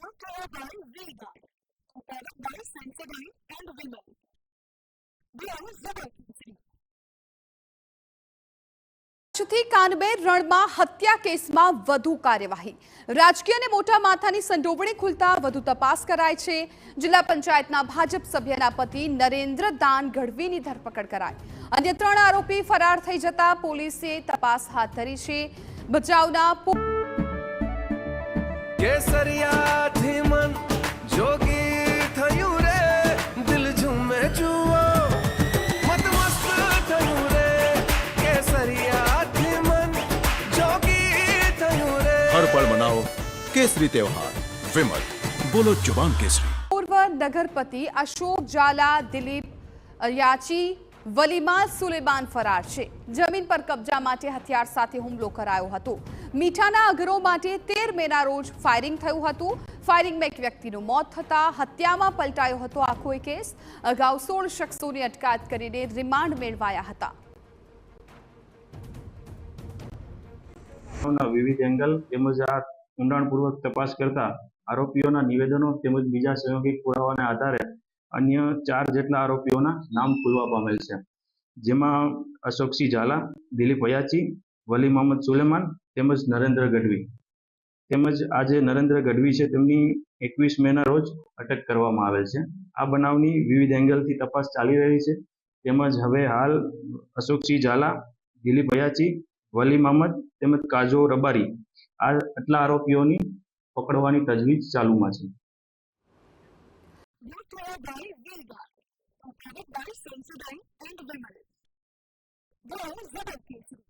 brought to you by V-Guard, a product by Sensodyne and Vimal. We are Zebra. કચ્છથી કાનબેર રણમાં હત્યા કેસમાં વધુ કાર્યવાહી. રાજકીય અને મોટા માથાની સંડોવણી ખુલતા વધુ તપાસ કરાય છે. જિલ્લા પંચાયતના ભાજપ સભ્યના પતિ નરેન્દ્ર દાન ગઢવીની ધરપકડ કરાઈ. અન્ય 3 આરોપી ફરાર થઈ જતા પોલીસે તપાસ હાથ ધરી છે. ભચાઉના કેસરિયાથી મન જોગી થયું રે, દિલ ઝૂમે જુઓ મત મસ્ત થયું રે. કેસરિયાથી મન જોગી થયું રે. હર પળ મનાવો કેસરી તહેવાર. વિમલ, બોલો જુબાન કેસરી. પૂર્વ નગરપતિ અશોક ઝાલા, દિલીપ યાચી, વલીમા સુલેમાન ફરાર છે. જમીન પર કબજા માટે હથિયાર સાથે હુમલો કરાયો હતો. મીઠાના અગરો માટે 13 મેના રોજ ફાયરિંગ થયું હતું. ફાયરિંગમાં એક વ્યક્તિનું મોત થતા હત્યામાં પલટાયો હતો આખો કેસ. અગાઉ 16 શખ્સોની અટકાયત કરીને રિમાન્ડ મેળવાયા હતા. વિવિધ એંગલ તેમજ આ ઊંડાણપૂર્વક તપાસ કરતા આરોપીઓના નિવેદનો તેમજ બીજા સંયોગિક પુરાવાના આધારે અન્ય 4 જેટલા આરોપીઓના નામ ખુલવા પામેલ છે, જેમાં અશોકસિંહ ઝાલા, દિલીપ હયાચી, વલી મોહમ્મદ સુલેમાન તેમજ નરેન્દ્ર ગઢવી. તેમજ આ જે નરેન્દ્ર ગઢવી છે તેમની 21 મેના રોજ અટક કરવામાં આવેલ છે. આ બનાવની વિવિધ એંગલથી તપાસ ચાલી રહી છે. તેમજ હવે હાલ અશોકસિંહ ઝાલા, દિલીપ હયાચી, વલી મોહમ્મદ તેમજ કાજો રબારી આ આટલા આરોપીઓની પકડવાની તજવીજ ચાલુમાં છે. Brought to you by V-Guard, a product by Sensodyne and Vimal. We are Zebra.